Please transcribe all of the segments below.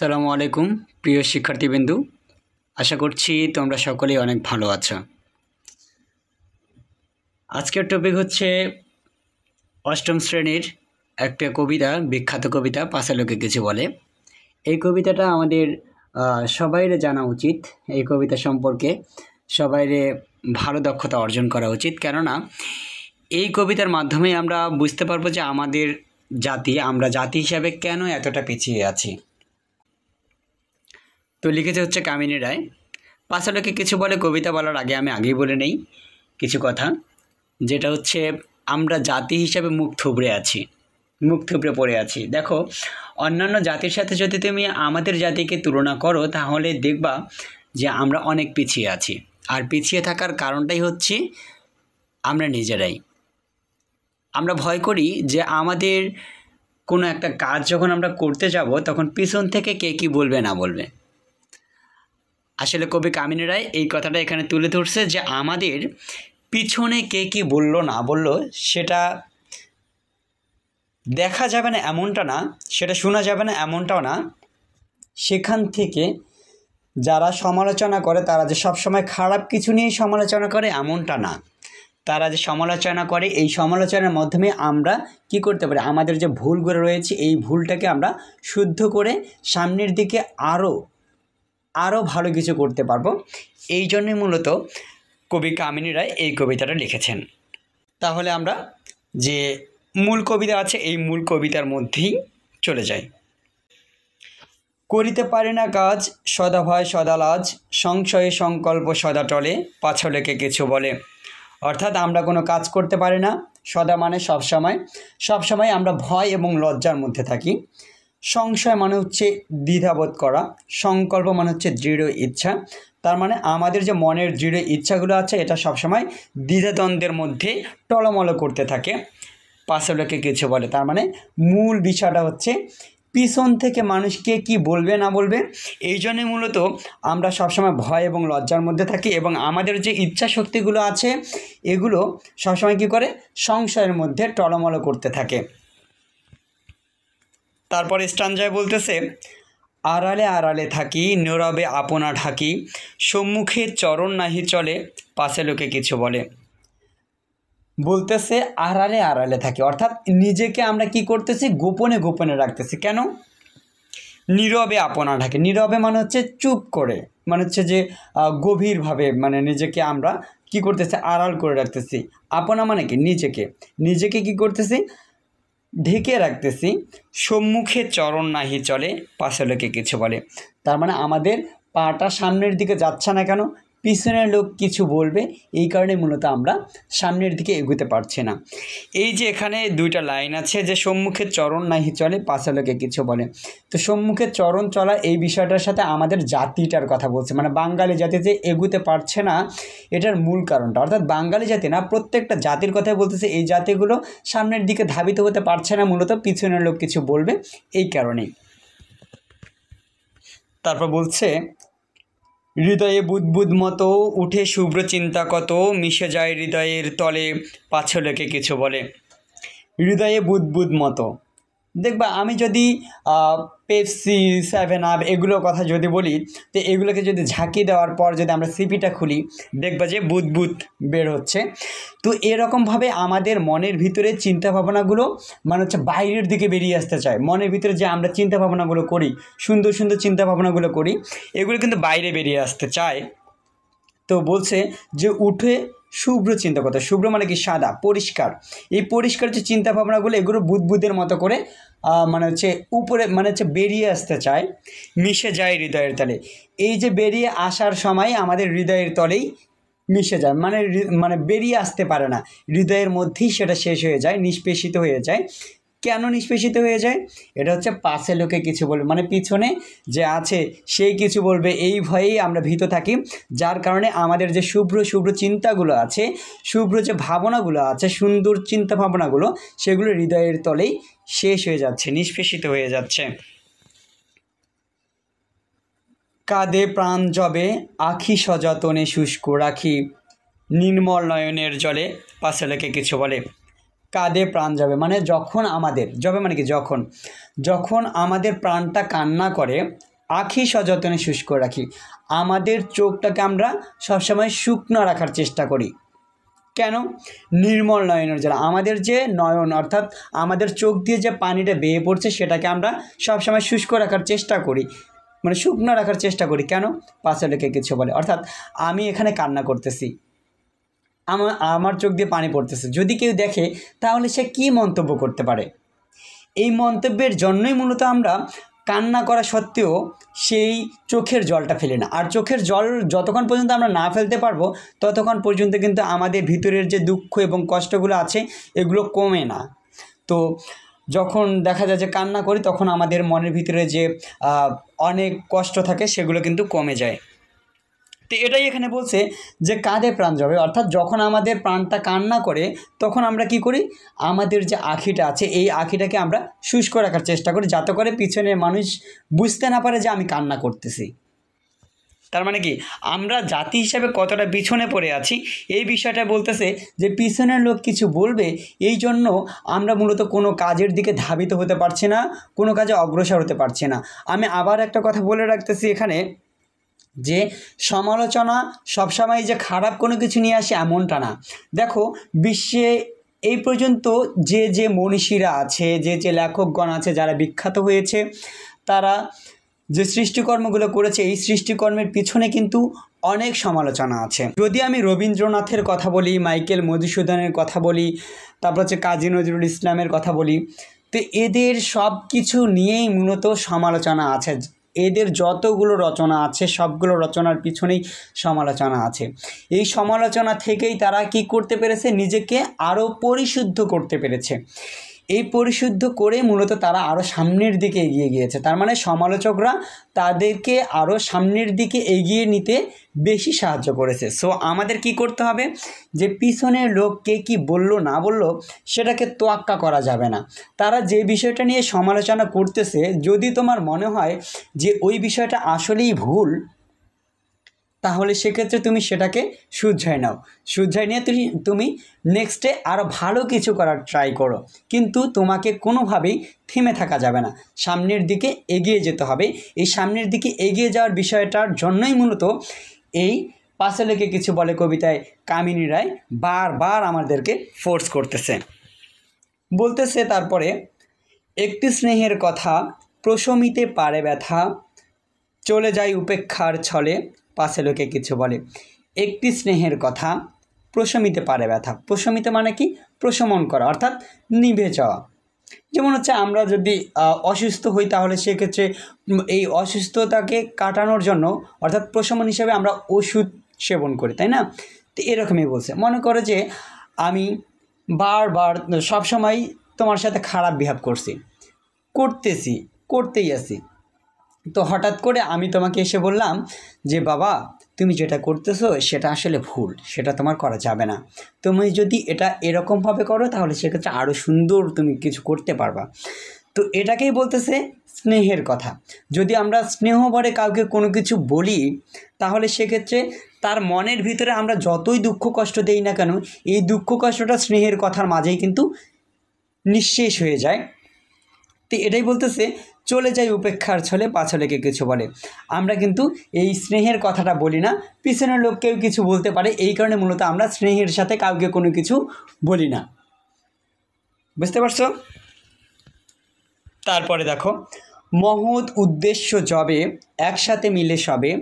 আসসালামু আলাইকুম প্রিয় শিক্ষার্থীবৃন্দু, আশা করছি তোমরা সকলেই অনেক ভালো আছো। আজকের টপিক হচ্ছে অষ্টম শ্রেণীর একটা কবিতা, বিখ্যাত কবিতা পাঁচা লোকে কিছু বলে। এই কবিতাটা আমাদের সবাইরে জানা উচিত। এই কবিতা সম্পর্কে সবাইরে ভালো দক্ষতা অর্জন করা উচিত, কেননা এই কবিতার মাধ্যমে আমরা বুঝতে পারবো যে আমাদের আমরা জাতি হিসাবে কেন এতটা পিছিয়ে আছি। তো লিখেছে হচ্ছে কামিনী রায়। পাঁচা লোকে কিছু বলে কবিতা বলার আগে আমি আগেই বলে নেই কিছু কথা, যেটা হচ্ছে আমরা জাতি হিসাবে মুখ থুবড়ে পড়ে আছি। দেখো, অন্যান্য জাতির সাথে যদি তুমি আমাদের জাতিকে তুলনা করো তাহলে দেখবা যে আমরা অনেক পিছিয়ে আছি। আর পিছিয়ে থাকার কারণটাই হচ্ছে আমরা নিজেরাই। আমরা ভয় করি যে আমাদের কোনো একটা কাজ যখন আমরা করতে যাব তখন পিছন থেকে কে কী বলবে না বলবে। আসলে কবি কামিনী রায় এই কথাটা এখানে তুলে ধরছে যে আমাদের পিছনে কে কী বলল না বলল সেটা দেখা যাবে না এমনটা না, সেটা শোনা যাবে না এমনটাও না। সেখান থেকে যারা সমালোচনা করে তারা যে সবসময় খারাপ কিছু নিয়েই সমালোচনা করে এমনটা না। তারা যে সমালোচনা করে এই সমালোচনার মাধ্যমে আমরা কি করতে পারি, আমাদের যে ভুলগুলো রয়েছে এই ভুলটাকে আমরা শুদ্ধ করে সামনের দিকে আরও ভালো কিছু করতে পারবো। এই জন্যই মূলত কবি কামিনী রায় এই কবিতাটা লিখেছেন। তাহলে আমরা যে মূল কবিতা আছে এই মূল কবিতার মধ্যেই চলে যাই। করিতে পারি না কাজ সদা ভয় সদা লাজ, সংশয়ে সংকল্প সদা টলে, পাছা লোকে কিছু বলে। অর্থাৎ আমরা কোনো কাজ করতে পারি না, সদা মানে সবসময় আমরা ভয় এবং লজ্জার মধ্যে থাকি। সংশয় মানে হচ্ছে দ্বিধাবোধ করা, সংকল্প মানে হচ্ছে দৃঢ় ইচ্ছা। তার মানে আমাদের যে মনের দৃঢ় ইচ্ছাগুলো আছে এটা সবসময় দ্বিধাদ্বন্দ্বের মধ্যে টলমল করতে থাকে। পাঁচা লোকে কিছু বলে, তার মানে মূল বিষয়টা হচ্ছে পিছন থেকে মানুষকে কি বলবে না বলবে, এই জন্যে মূলত আমরা সবসময় ভয় এবং লজ্জার মধ্যে থাকি এবং আমাদের যে ইচ্ছা শক্তিগুলো আছে এগুলো সবসময় কি করে, সংশয়ের মধ্যে টলমল করতে থাকে। তারপরে স্টানজায় বলতেছে, আড়ালে আড়ালে থাকি নীরবে আপনা ঢাকি, সম্মুখে চরণ নাহি চলে, পাছে লোকে কিছু বলে। বলতেছে আড়ালে আড়ালে থাকি, অর্থাৎ নিজেকে আমরা কি করতেছি, গোপনে গোপনে রাখতেছি। কেন? নীরবে আপনা ঢাকি, নীরবে মানে হচ্ছে চুপ করে, মানে হচ্ছে যে গভীরভাবে মানে নিজেকে আমরা কি করতেছি, আড়াল করে রাখতেছি। আপনা মানে কি, নিজেকে কি করতেছি, ঢেকে রাখতেছি। সম্মুখে চরণ নাহি চলে, পাছে লোকে কিছু বলে। তার মানে আমাদের পাটা সামনের দিকে যাচ্ছে না কেন, পিছনের লোক কিছু বলবে, এই কারণে মূলত আমরা সামনের দিকে এগোতে পারছি না। এই যে এখানে দুইটা লাইন আছে যে সম্মুখে চরণ নাহি চলে, পাছে লোকে কিছু বলে। তো সম্মুখে চরণ চলা এই বিষয়টার সাথে আমাদের জাতিটার কথা বলছে, মানে বাঙালি জাতি যে এগোতে পারছে না এটার মূল কারণটা, অর্থাৎ বাঙালি জাতি না প্রত্যেকটা জাতির কথাই বলতেছে। এই জাতিগুলো সামনের দিকে ধাবিত হতে পারছে না, মূলত পিছনের লোক কিছু বলবে এই কারণেই। তারপর বলছে, হৃদয়ে বুদ্বুদ মতো উঠে শুভ্র চিন্তা কত, মিশে যায় হৃদয়ের তলে, পাছে লোকে কিছু বলে। হৃদয়ে বুদ্বুদ মতো, দেখবা আমি যদি পেপসি, 7 আপ এগুলোর কথা যদি বলি, তো এগুলোকে যদি ঝাঁকি দেওয়ার পর যদি আমরা সিপিটা খুলি দেখবা যে বুদবুদ বের হচ্ছে। তো এরকমভাবে আমাদের মনের ভিতরে চিন্তাভাবনাগুলো মানে হচ্ছে বাইরের দিকে বেরিয়ে আসতে চায়। মনের ভিতরে যে আমরা চিন্তাভাবনাগুলো করি, সুন্দর সুন্দর চিন্তাভাবনাগুলো করি, এগুলো কিন্তু বাইরে বেরিয়ে আসতে চায়। তো বলছে যে উঠে শুভ্র চিন্তা কথা, শুভ্র মানে কি সাদা, পরিষ্কার। এই পরিষ্কার যে চিন্তা ভাবনাগুলো এগুলো বুদবুদের মতো করে মানে হচ্ছে উপরে মানে হচ্ছে বেরিয়ে আসতে চায়, মিশে যায় হৃদয়ের তলে। এই যে বেরিয়ে আসার সময় আমাদের হৃদয়ের তলেই মিশে যায়, মানে বেরিয়ে আসতে পারে না, হৃদয়ের মধ্যেই সেটা শেষ হয়ে যায়, নিষ্পেষিত হয়ে যায়। কেন নিষ্পেষিত হয়ে যায়? এটা হচ্ছে পাছে লোকে কিছু বলবে, মানে পিছনে যে আছে সেই কিছু বলবে, এই ভয়েই আমরা ভীত থাকি। যার কারণে আমাদের যে শুভ্র চিন্তাগুলো আছে, শুভ্র যে ভাবনাগুলো আছে, সুন্দর চিন্তা ভাবনাগুলো, সেগুলো হৃদয়ের তলেই শেষ হয়ে যাচ্ছে, নিষ্পেষিত হয়ে যাচ্ছে। কাঁদে প্রাণ জবে আখি সযতনে শুষ্ক রাখি, নির্মল নয়নের জলে, পাছে লোকে কিছু বলে। কাঁদে প্রাণ যাবে মানে যখন আমাদের, যাবে মানে কি যখন আমাদের প্রাণটা কান্না করে আখি সযত্নে শুষ্ক রাখি। আমাদের চোখটাকে আমরা সবসময় শুকনো রাখার চেষ্টা করি। কেন? নির্মল নয়নের জল, আমাদের যে নয়ন অর্থাৎ আমাদের চোখ দিয়ে যে পানিটা বেয়ে পড়ছে সেটাকে আমরা সবসময় শুষ্ক রাখার চেষ্টা করি, মানে শুকনো রাখার চেষ্টা করি। কেন? পাঁচে লেখে কিছু বলে। অর্থাৎ আমি এখানে কান্না করতেছি, আমার চোখ দিয়ে পানি পড়তেছে, যদি কেউ দেখে তাহলে সে কী মন্তব্য করতে পারে? এই মন্তব্যের জন্যই মূলত আমরা কান্না করা সত্ত্বেও সেই চোখের জলটা ফেলি না। আর চোখের জল যতক্ষণ পর্যন্ত আমরা না ফেলতে পারবো ততক্ষণ পর্যন্ত কিন্তু আমাদের ভিতরের যে দুঃখ এবং কষ্টগুলো আছে এগুলো কমে না। তো যখন দেখা যায় যে কান্না করি তখন আমাদের মনের ভিতরে যে অনেক কষ্ট থাকে সেগুলো কিন্তু কমে যায়। তো এটাই এখানে বলছে যে কাঁধে প্রাণ যাবে, অর্থাৎ যখন আমাদের প্রাণটা কান্না করে তখন আমরা কি করি, আমাদের যে আখিটা আছে এই আখিটাকে আমরা শুষ্ক রাখার চেষ্টা করি, যাতে করে পিছনের মানুষ বুঝতে না পারে যে আমি কান্না করতেছি। তার মানে কি, আমরা জাতি হিসাবে কতটা পিছনে পড়ে আছি এই বিষয়টা বলতেছে যে পিছনের লোক কিছু বলবে, এই জন্য আমরা মূলত কোনো কাজের দিকে ধাবিত হতে পারছি না, কোনো কাজে অগ্রসর হতে পারছি না। আমি আবার একটা কথা বলে রাখতেছি এখানে, যে সমালোচনা সবসময় যে খারাপ কোনো কিছু নিয়ে আসে এমনটা না। দেখো, বিশ্বে এই পর্যন্ত যে যে মনীষীরা আছে, যে যে লেখকগণ আছে যারা বিখ্যাত হয়েছে, তারা যে সৃষ্টিকর্মগুলো করেছে এই সৃষ্টিকর্মের পিছনে কিন্তু অনেক সমালোচনা আছে। যদি আমি রবীন্দ্রনাথের কথা বলি, মাইকেল মধুসূদনের কথা বলি, তারপর হচ্ছে কাজী নজরুল ইসলামের কথা বলি, তো এদের সব কিছু নিয়েই মূলত সমালোচনা আছে। এদের যতগুলো রচনা আছে সবগুলো রচনার পিছনেই সমালোচনা আছে। এই সমালোচনা থেকেই তারা কি করতে পেরেছে, নিজেকে আরও পরিশুদ্ধ করতে পেরেছে। এই পরিশুদ্ধ করে মূলত তারা আরও সামনের দিকে এগিয়ে গিয়েছে। তার মানে সমালোচকরা তাদেরকে আরও সামনের দিকে এগিয়ে নিতে বেশি সাহায্য করেছে। সো আমাদের কি করতে হবে, যে পিছনের লোক কে কী বললো না বললো সেটাকে তোয়াক্কা করা যাবে না। তারা যে বিষয়টা নিয়ে সমালোচনা করতেছে, যদি তোমার মনে হয় যে ওই বিষয়টা আসলেই ভুল, তাহলে সেক্ষেত্রে তুমি সেটাকে শুধরায় নাও। শুধরায় নিয়ে তুমি নেক্সটে আরও ভালো কিছু করার ট্রাই করো, কিন্তু তোমাকে কোনোভাবেই থেমে থাকা যাবে না, সামনের দিকে এগিয়ে যেতে হবে। এই সামনের দিকে এগিয়ে যাওয়ার বিষয়টার জন্যই মূলত এই পাশে লেখে কিছু বলে কবিতায় কামিনী রায় বারবার আমাদেরকে ফোর্স করতেছে, বলতেছে তারপরে, একটি স্নেহের কথা প্রশমিতে পারে ব্যথা, চলে যায় উপেক্ষার ছলে, পাশে লোকে কিছু বলে। একটি স্নেহের কথা প্রশমিতে পারে ব্যথা। প্রশমিতে মানে কি, প্রশমন করা অর্থাৎ নিভে যাওয়া। যেমন হচ্ছে আমরা যদি অসুস্থ হই তাহলে সেক্ষেত্রে এই অসুস্থতাকে কাটানোর জন্য অর্থাৎ প্রশমন হিসেবে আমরা ওষুধ সেবন করি, তাই না? তো এরকমই বলছে। মনে করো যে আমি বারবার সবসময় তোমার সাথে খারাপ বিহেভ করতেই আছি, তো হঠাৎ করে আমি তোমাকে এসে বললাম যে বাবা তুমি যেটা করতেছো সেটা আসলে ভুল, সেটা তোমার করা যাবে না, তুমি যদি এটা এরকমভাবে করো তাহলে সেক্ষেত্রে আরও সুন্দর তুমি কিছু করতে পারবা। তো এটাকেই বলতেছে স্নেহের কথা। যদি আমরা স্নেহ ভরে কাউকে কোনো কিছু বলি তাহলে সেক্ষেত্রে তার মনের ভিতরে আমরা যতই দুঃখ কষ্ট দেই না কেন, এই দুঃখ কষ্টটা স্নেহের কথার মাঝেই কিন্তু নিঃশেষ হয়ে যায়। তো এটাই বলতেছে, চলে যায় উপেক্ষার ছলে, পাছে লেগে কিছু বলে। আমরা কিন্তু এই স্নেহের কথাটা বলি না, পিছনের লোক কেউ কিছু বলতে পারে, এই কারণে মূলত আমরা স্নেহের সাথে কাউকে কোনো কিছু বলি না। বুঝতে পারছো? তারপরে দেখো, মহৎ উদ্দেশ্য যবে একসাথে মিলে সবে,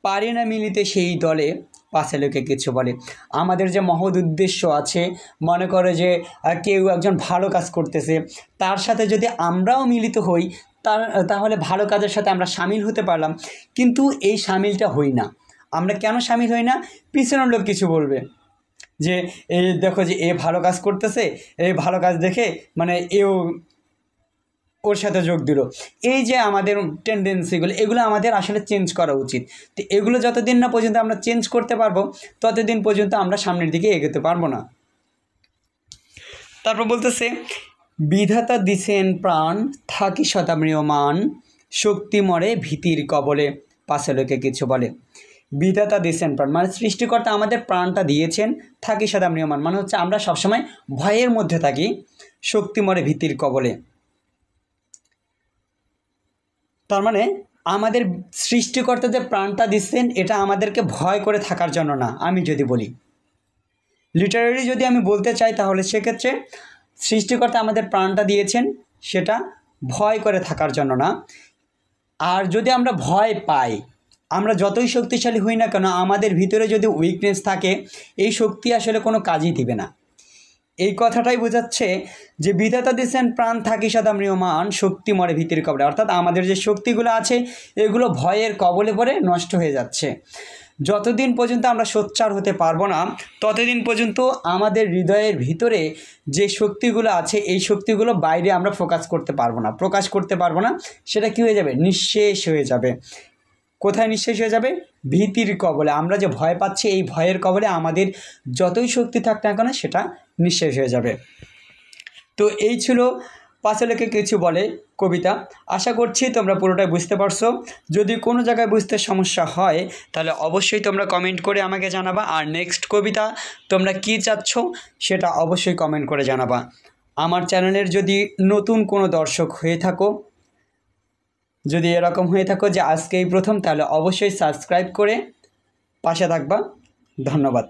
পারে না মিলিতে সেই দলে, পাশে লোকে কিছু বলে। আমাদের যে মহৎ উদ্দেশ্য আছে, মনে করে যে কেউ একজন ভালো কাজ করতেছে, তার সাথে যদি আমরাও মিলিত হই তাহলে ভালো কাজের সাথে আমরা সামিল হতে পারলাম, কিন্তু এই সামিলটা হই না। আমরা কেন সামিল হই না? পিছনের লোক কিছু বলবে যে এই দেখো যে এ ভালো কাজ করতেছে, এই ভালো কাজ দেখে মানে এও ওর সাথে যোগ দিল। এই যে আমাদের টেন্ডেন্সিগুলো, এগুলো আমাদের আসলে চেঞ্জ করা উচিত। তো এগুলো যতদিন না পর্যন্ত আমরা চেঞ্জ করতে পারবো ততদিন পর্যন্ত আমরা সামনের দিকে এগোতে পারবো না। তারপর বলতেছে, বিধাতা দিছেন প্রাণ থাকি সদা ম্রিয়মান, শক্তি মরে ভীতির কবলে, পাশে লোকে কিছু বলে। বিধাতা দিছেন প্রাণ মানে সৃষ্টিকর্তা আমাদের প্রাণটা দিয়েছেন, থাকি সদা ম্রিয়মান মানে হচ্ছে আমরা সবসময় ভয়ের মধ্যে থাকি, শক্তি মরে ভীতির কবলে। তার মানে আমাদের সৃষ্টিকর্তা যে প্রাণটা দিচ্ছেন এটা আমাদেরকে ভয় করে থাকার জন্য না। আমি যদি বলি লিটারালি যদি আমি বলতে চাই তাহলে সেক্ষেত্রে সৃষ্টিকর্তা আমাদের প্রাণটা দিয়েছেন সেটা ভয় করে থাকার জন্য না। আর যদি আমরা ভয় পাই, আমরা যতই শক্তিশালী হই না কেন, আমাদের ভিতরে যদি উইকনেস থাকে এই শক্তি আসলে কোনো কাজই দিবে না। এই কথাটাই বোঝাচ্ছে যে বিধাতা দিয়েছেন প্রাণ থাকি সদা ম্রিয়মান, শক্তি মরে ভীতির কবলে। অর্থাৎ আমাদের যে শক্তিগুলো আছে এগুলো ভয়ের কবলে পড়ে নষ্ট হয়ে যাচ্ছে। যতদিন পর্যন্ত আমরা সোচ্চার হতে পারবো না ততদিন পর্যন্ত আমাদের হৃদয়ের ভিতরে যে শক্তিগুলো আছে এই শক্তিগুলো বাইরে আমরা প্রকাশ করতে পারবো না। সেটা কী হয়ে যাবে? নিঃশেষ হয়ে যাবে। কোথায় নিঃশেষ হয়ে যাবে? ভীতির কবলে। আমরা যে ভয় পাচ্ছি এই ভয়ের কবলে আমাদের যতই শক্তি থাক না কেন সেটা নিঃশেষ হয়ে যাবে। তো এই ছিল পাঁচে লেখে কিছু বলে কবিতা। আশা করছি তোমরা পুরোটাই বুঝতে পারছো। যদি কোনো জায়গায় বুঝতে সমস্যা হয় তাহলে অবশ্যই তোমরা কমেন্ট করে আমাকে জানাবা। আর নেক্সট কবিতা তোমরা কি চাচ্ছ সেটা অবশ্যই কমেন্ট করে জানাবা। আমার চ্যানেলের যদি নতুন কোনো দর্শক হয়ে থাকো, যদি এরকম হয়ে থাকো যে আজকেই প্রথম, তাহলে অবশ্যই সাবস্ক্রাইব করে পাশে থাকবা। ধন্যবাদ।